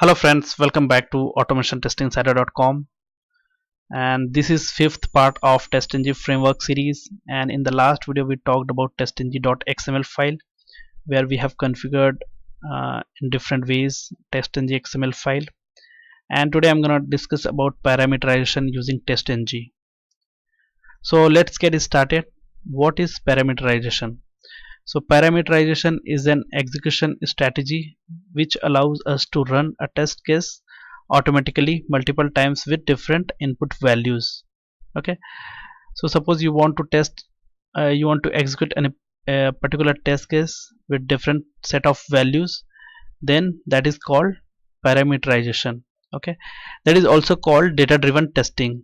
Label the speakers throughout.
Speaker 1: Hello friends, welcome back to automationtestinginsider.com, and this is fifth part of TestNG framework series. And in the last video we talked about testing.xml file where we have configured in different ways TestNG XML file, and today I'm going to discuss about parameterization using TestNG. So let's get started. What is parameterization? So parameterization is an execution strategy which allows us to run a test case automatically multiple times with different input values. Okay, so suppose you want to execute a particular test case with different set of values, then that is called parameterization. Okay, that is also called data driven testing.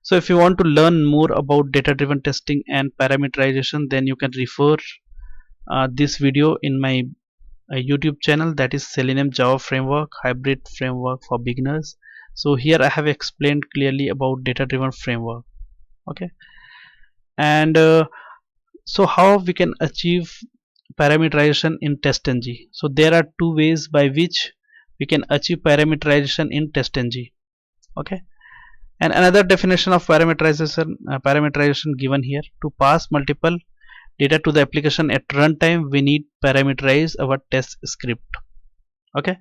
Speaker 1: So if you want to learn more about data driven testing and parameterization, then you can refer this video in my YouTube channel, that is Selenium Java Framework Hybrid Framework for Beginners. So here I have explained clearly about data driven framework. Okay, and so how we can achieve parameterization in TestNG? So there are two ways by which we can achieve parameterization in TestNG. Okay, and another definition of parameterization given here: to pass multiple data to the application at runtime, we need parameterize our test script. Okay,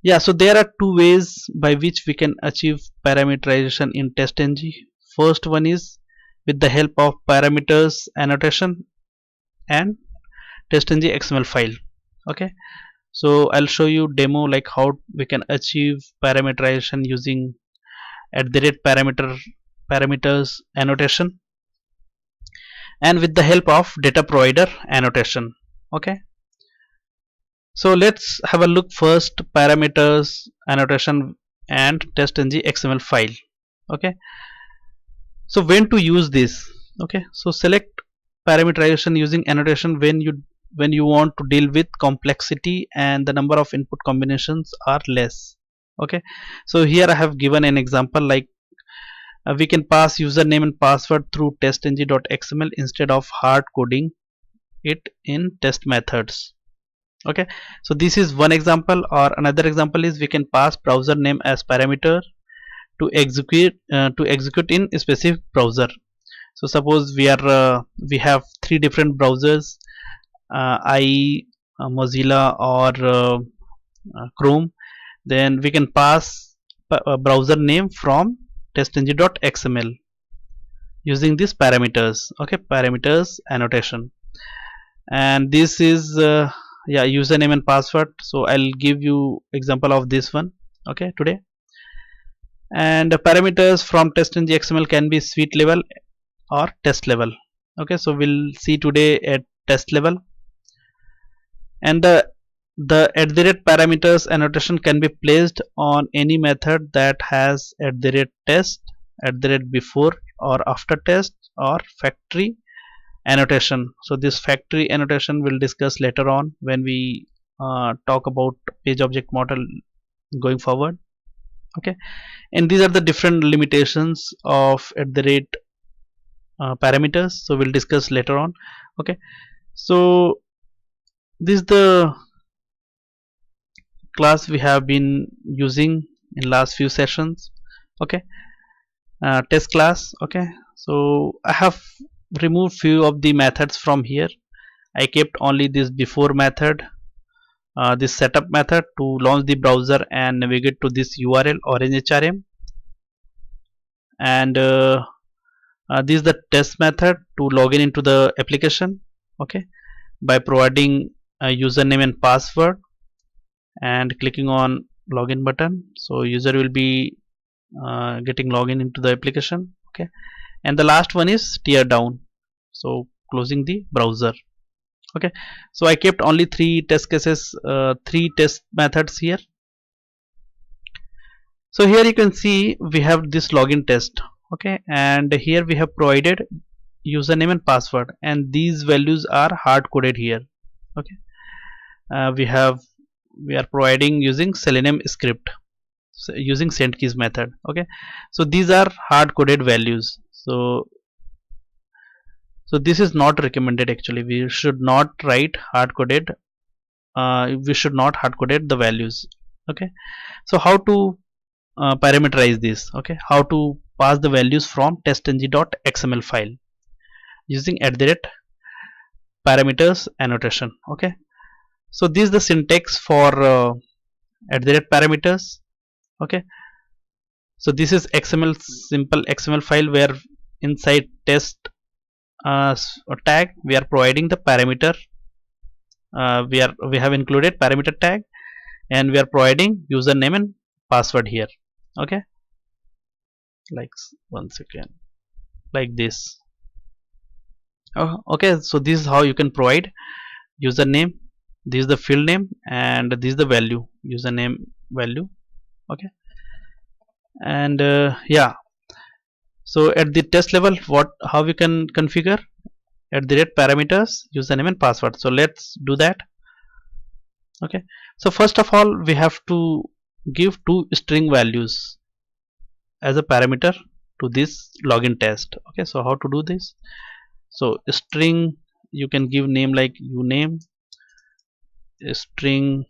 Speaker 1: yeah, so there are two ways by which we can achieve parameterization in TestNG. First one is with the help of parameters annotation and TestNG XML file. Okay, so I'll show you demo like how we can achieve parameterization using @parameters annotation and with the help of data provider annotation. Okay, so let's have a look first parameters annotation and TestNG XML file. Okay, so when to use this? Okay, so select parameterization using annotation when you want to deal with complexity and the number of input combinations are less. Okay, so here I have given an example like we can pass username and password through testng.xml instead of hard coding it in test methods. Okay, so this is one example, or another example is we can pass browser name as parameter to execute in a specific browser. So suppose we have three different browsers, IE, Mozilla, or Chrome. Then we can pass browser name from testng.xml using these parameters. Okay, parameters annotation, and this is yeah, username and password. So I'll give you example of this one, okay, today. And the parameters from TestNG XML can be suite level or test level. Okay, so we'll see today at test level. And the @parameters annotation can be placed on any method that has @test, @before or after test, or factory annotation. So this factory annotation we'll discuss later on when we talk about page object model going forward. Okay, and these are the different limitations of parameters, so we'll discuss later on. Okay, so this is the class we have been using in last few sessions. Okay, test class. Okay, so I have removed few of the methods from here. I kept only this before method, this setup method to launch the browser and navigate to this URL orange HRM, and this is the test method to log in into the application. Okay, by providing a username and password and clicking on login button, so user will be getting login into the application. Okay, and the last one is tear down, so closing the browser. Okay, so I kept only three test cases, three test methods here. So here you can see we have this login test. Okay, and here we have provided username and password, and these values are hard coded here. Okay, we are providing using Selenium script, so using send keys method. Okay, so these are hard coded values. So this is not recommended. Actually, we should not write hard coded, we should not hard coded the values. Okay, so how to parameterize this? Okay, how to pass the values from testng.xml file using @parameters annotation. Okay, so this is the syntax for @parameters. Okay, so this is XML, simple XML file, where inside test tag we are providing the parameter. We have included parameter tag, and we are providing username and password here. Okay, like one second, like this. Okay, so this is how you can provide username. This is the field name, and this is the value, username value. Okay, and yeah, so at the test level, what how we can configure @parameters username and password. So let's do that. Okay, so first of all, we have to give two string values as a parameter to this login test. Okay, so how to do this? So string, you can give name like uname, string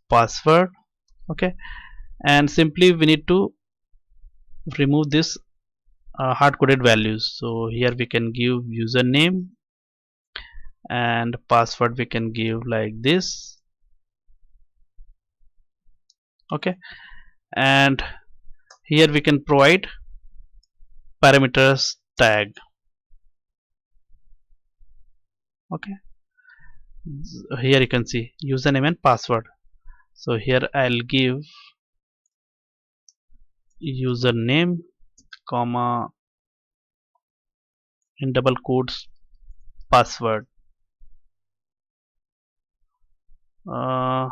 Speaker 1: password. Okay, and simply we need to remove this hard coded values. So here we can give username, and password we can give like this. Okay, and here we can provide parameters tag. Okay, here you can see username and password. So here I'll give username comma in double quotes password. uh,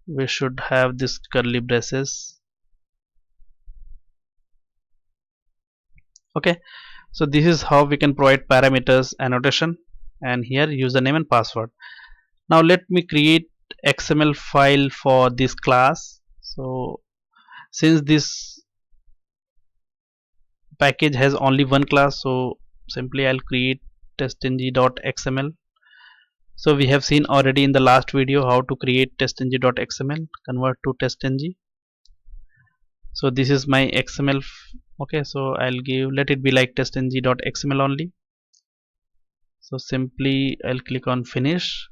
Speaker 1: we should have this curly braces. Okay, so this is how we can provide parameters annotation, and here username and password. Now let me create XML file for this class. So since this package has only one class, so simply I'll create testng.xml. So we have seen already in the last video how to create testng.xml, convert to testng. So this is my XML. Okay, so I'll give, let it be like testng.xml only. So simply I'll click on finish.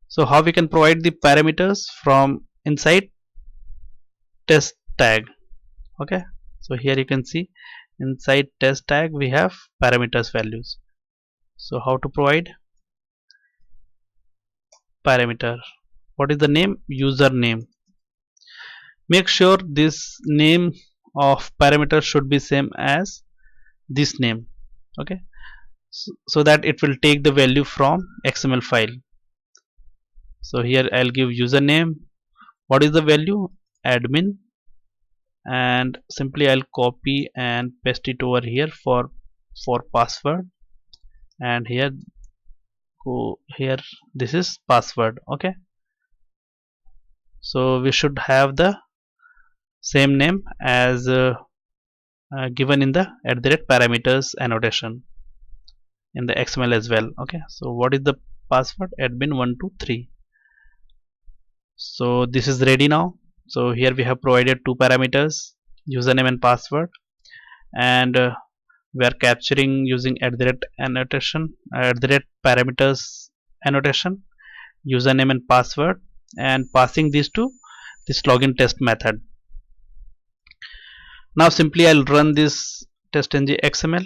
Speaker 1: So how we can provide the parameters from inside test tag. Okay, so here you can see inside test tag we have parameters values. So how to provide parameter? What is the name? Username. Make sure this name of parameter should be same as this name. Okay, so that it will take the value from XML file. So here I'll give username. What is the value? Admin, and simply I'll copy and paste it over here for password, and here go here, this is password. Okay, so we should have the same name as given in the @parameters annotation in the XML as well. Okay, so what is the password? Admin123. So this is ready now. So here we have provided two parameters, username and password, and we are capturing using annotation, @parameters annotation, username and password, and passing these to this login test method. Now simply I'll run this TestNG XML,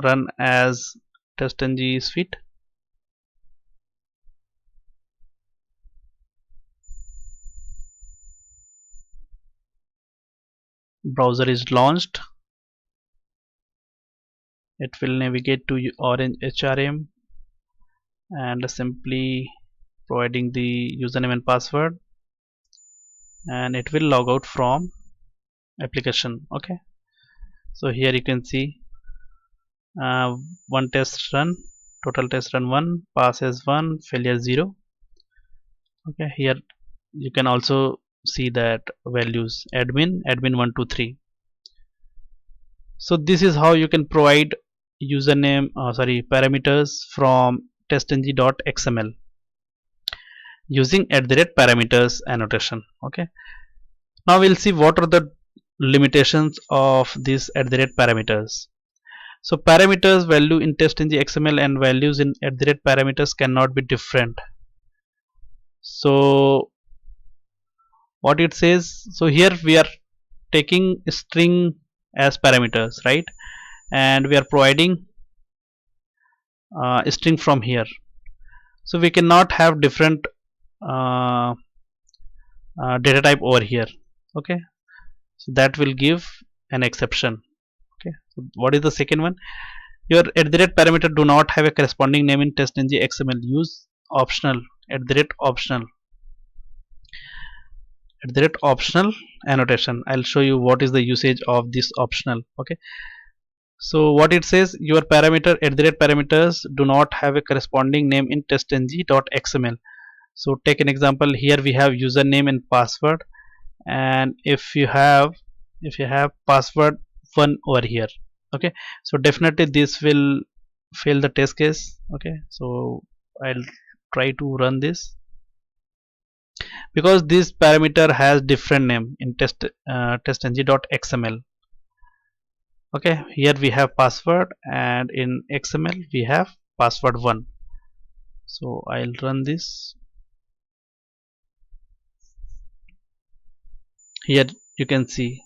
Speaker 1: run as TestNG suite. Browser is launched. It will navigate to orange HRM, and simply providing the username and password, and it will log out from application. Okay, so here you can see one test run, total test run 1, pass as 1, failure 0. Okay, here you can also see that values admin123. So this is how you can provide username parameters from testng.xml. using @parameters annotation. Okay, now we'll see what are the limitations of these @parameters. So parameters value in TestNG XML and values in @parameters cannot be different. So what it says, so here we are taking string as parameters, right, and we are providing string from here. So we cannot have different uh, data type over here. Okay, so that will give an exception. Okay, so what is the second one? Your @parameter do not have a corresponding name in TestNG XML. Use optional optional optional annotation. I'll show you what is the usage of this optional. Okay, so what it says, your parameter @parameters do not have a corresponding name in testng.xml. So take an example. Here we have username and password, and if you have password 1 over here, okay, so definitely this will fail the test case. Okay, so I'll try to run this because this parameter has different name in testng.xml. Okay, here we have password and in XML we have password 1. So I'll run this. Here you can see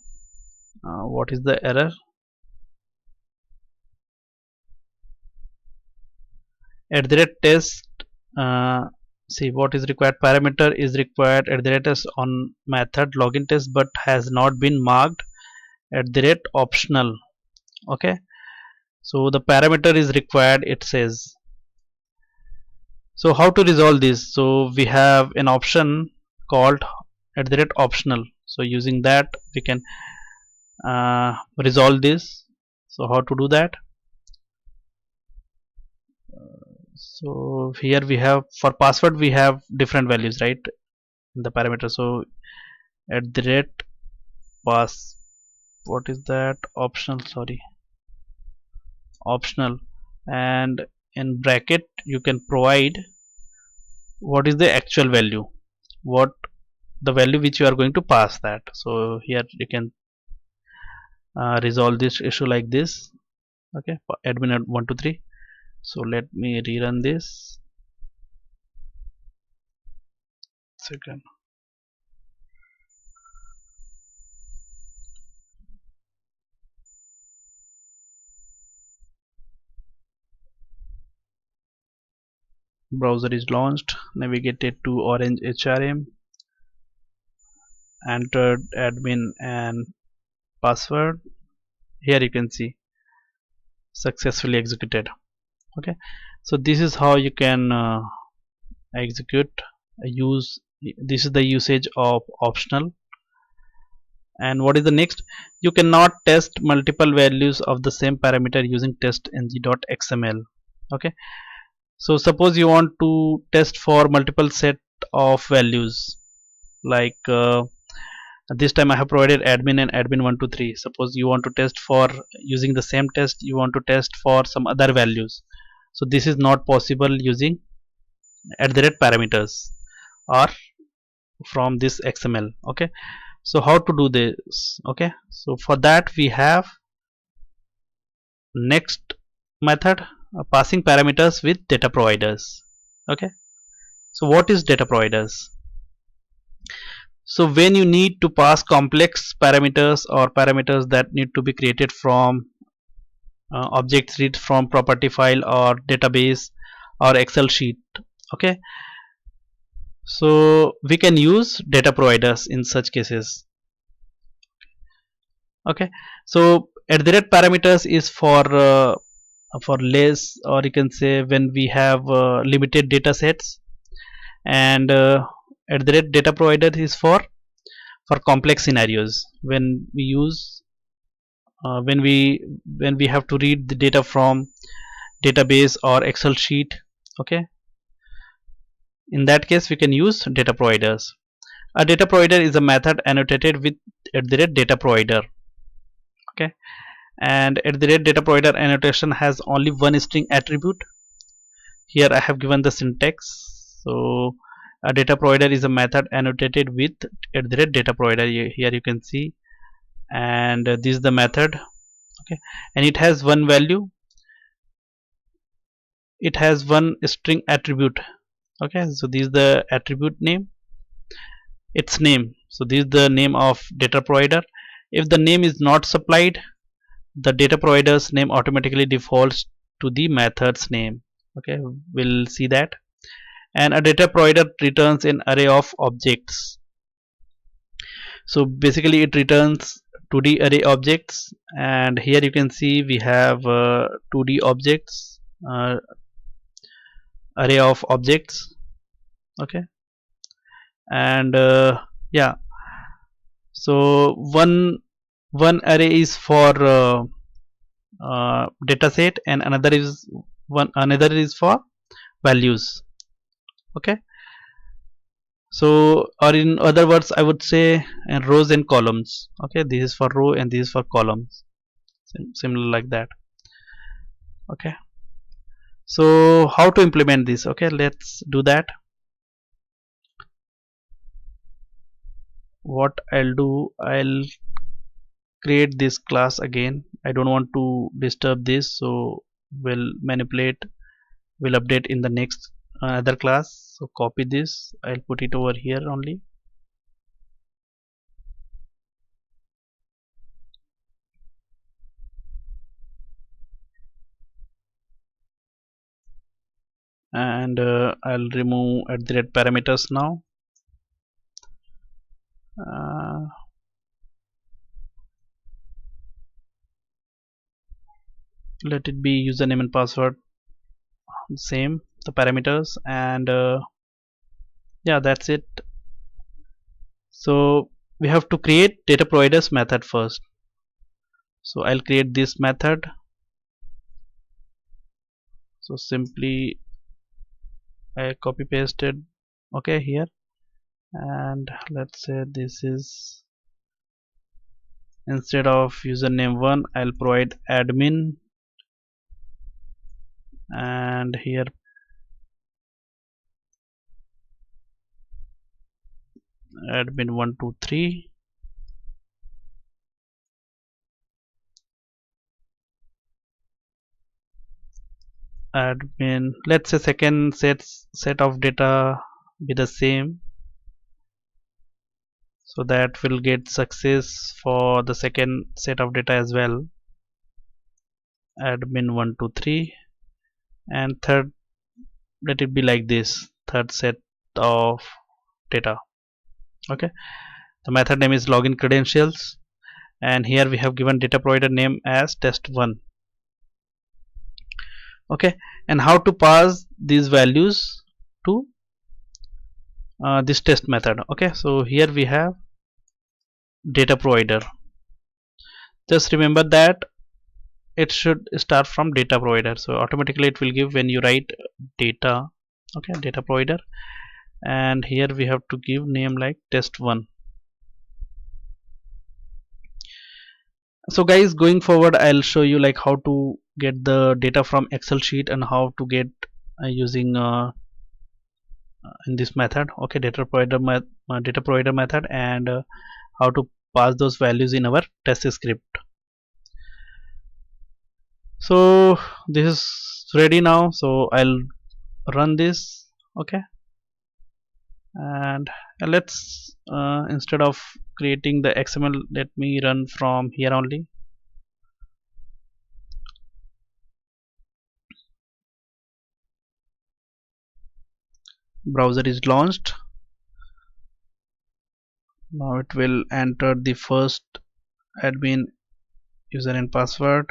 Speaker 1: what is the error. @test, see what is required. Parameter is required @test on method login test but has not been marked optional. Okay, so the parameter is required, it says. So how to resolve this? So we have an option called optional. So using that we can resolve this. So how to do that? So here we have, for password we have different values, right, in the parameter. So pass, what is that, optional, sorry, optional, and in bracket you can provide what is the actual value, what the value which you are going to pass that. So here you can resolve this issue like this. Okay, for admin at 123. So let me rerun this. Second. Browser is launched. Navigated to Orange HRM. Entered admin and password. Here you can see successfully executed. Okay, so this is how you can execute use. This is the usage of optional. And what is the next? You cannot test multiple values of the same parameter using testng.xml. Okay, so suppose you want to test for multiple set of values, like this time I have provided admin and admin 123. Suppose you want to test for using the same test, you want to test for some other values. So this is not possible using @parameters or from this XML. Okay, so how to do this? Okay, so for that we have next method, passing parameters with data providers. Okay, so what is data providers? So when you need to pass complex parameters or parameters that need to be created from objects read from property file or database or Excel sheet. Okay, so we can use data providers in such cases. Okay, so @parameters is for less, or you can say when we have limited data sets, and @data provider is for complex scenarios when we use when we have to read the data from database or Excel sheet. Okay, in that case we can use data providers. A data provider is a method annotated with @data provider. Okay, and @data provider annotation has only one string attribute. Here I have given the syntax. So A data provider is a method annotated with @data provider. Here you can see, and this is the method. Okay, and it has one value, it has one string attribute. Okay, so this is the attribute name, its name. So this is the name of data provider. If the name is not supplied, the data provider's name automatically defaults to the method's name. Okay, we'll see that. And a data provider returns an array of objects. So basically it returns 2D array objects, and here you can see we have 2D objects, array of objects. Okay, and yeah, so one array is for data set, and another is for values. Okay, so, or in other words, I would say rows and columns. Okay, this is for row and this is for columns, similar like that. Okay, so how to implement this? Okay, let's do that. What I'll do, I'll create this class again. I don't want to disturb this, so we'll update in the next other class. So copy this, I'll put it over here only. And I'll remove @parameters now. Let it be username and password, same the parameters, and yeah, that's it. So we have to create data providers method first. So I'll create this method. So simply I copy pasted, okay, here, and let's say this is, instead of username 1, I'll provide admin, and here admin 123, admin, let's say second set of data be the same, so that will get success for the second set of data as well, admin 123, and third, let it be like this, third set of data. Okay, the method name is login credentials, and here we have given data provider name as test1. Okay, and how to pass these values to this test method. Okay, so here we have data provider. Just remember that it should start from data provider, so automatically it will give when you write data. Okay, data provider, and here we have to give name like test1. So guys, going forward I'll show you like how to get the data from Excel sheet and how to get using in this method. Okay, data provider method, and how to pass those values in our test script. So this is ready now, so I'll run this. Okay, and let's instead of creating the XML, let me run from here only. Browser is launched. Now it will enter the first admin user and password.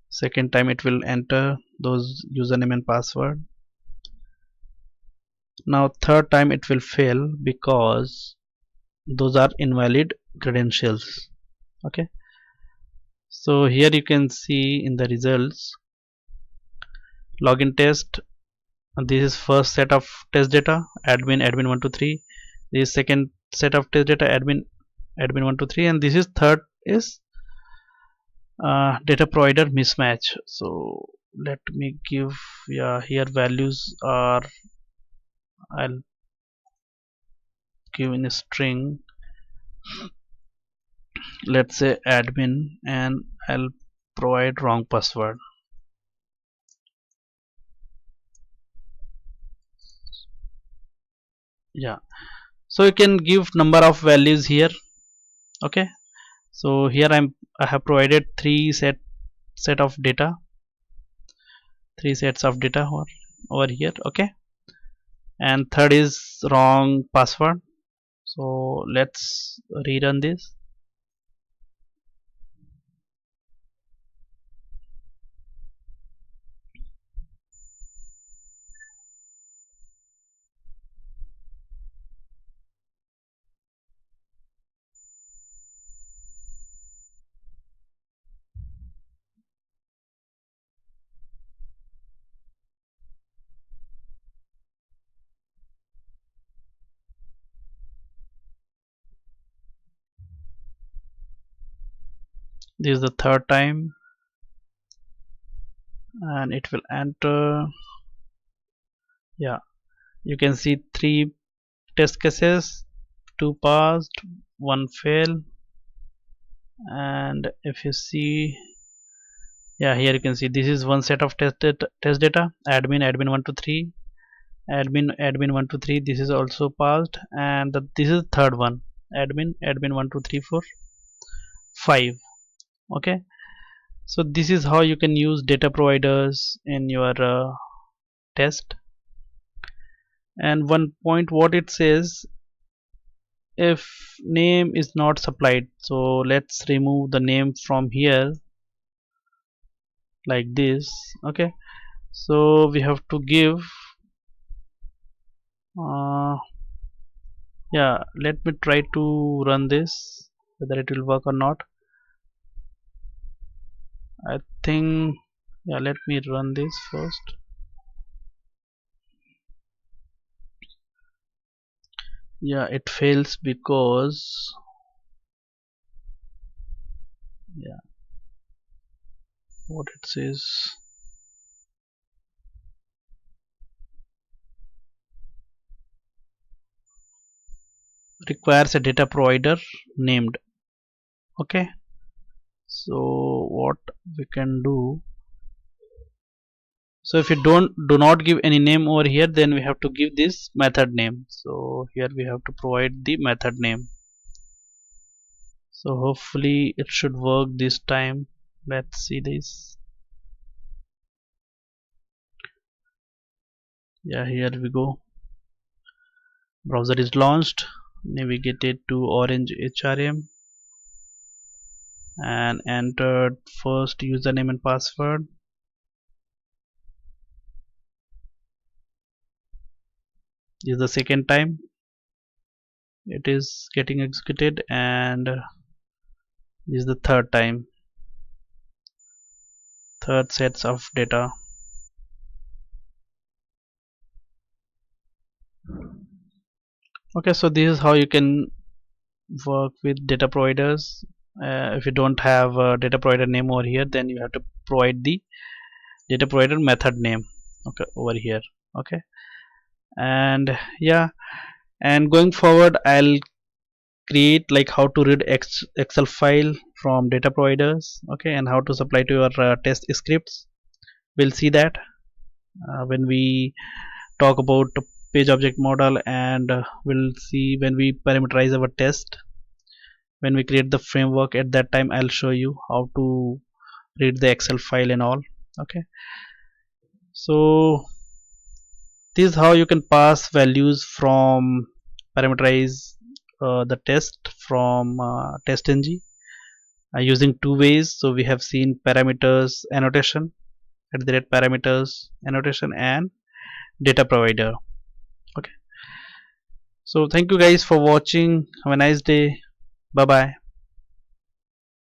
Speaker 1: Second time it will enter those username and password. Now third time it will fail because those are invalid credentials. Okay, so here you can see in the results, login test, and this is first set of test data, admin 123. This is second set of test data, admin 123, and this is third is data provider mismatch. So let me give, yeah, here values are, I'll give in a string, let's say admin, and I'll provide wrong password. Yeah, so you can give number of values here. Okay, so here I have provided set of data, three sets of data over here. Okay, and third is wrong password. So let's rerun this. This is the third time, and it will enter. Yeah, you can see three test cases, two passed, one fail. And if you see, yeah, here you can see this is one set of test data, admin 1 to 3, admin 1 to 3, this is also passed, and this is third one, admin 1 2 3 4 5. Okay, so this is how you can use data providers in your test. And one point what it says, if name is not supplied, so let's remove the name from here like this. Okay, so we have to give uh, yeah, let me try to run this, whether it will work or not. I think, yeah, let me run this first. Yeah, it fails because, yeah, what it says, requires a data provider named. Okay, so what we can do, so if you do not give any name over here, then we have to give this method name. So here we have to provide the method name. So hopefully it should work this time. Let's see this. Yeah, here we go. Browser is launched, navigate it to Orange HRM and entered first username and password. This is the second time it is getting executed, and this is the third time, third sets of data. Okay, so this is how you can work with data providers. If you don't have a data provider name over here, then you have to provide the data provider method name, okay, over here. Okay, and yeah, and going forward I'll create like how to read excel file from data providers, okay, and how to supply to your test scripts. We'll see that when we talk about page object model, and we'll see when we parameterize our test, when we create the framework. At that time I'll show you how to read the excel file and all. Okay, so this is how you can pass values from, parameterize the test from TestNG using two ways. So we have seen parameters annotation, at the rate parameters annotation, and data provider. Okay, so thank you guys for watching. Have a nice day. Bye bye.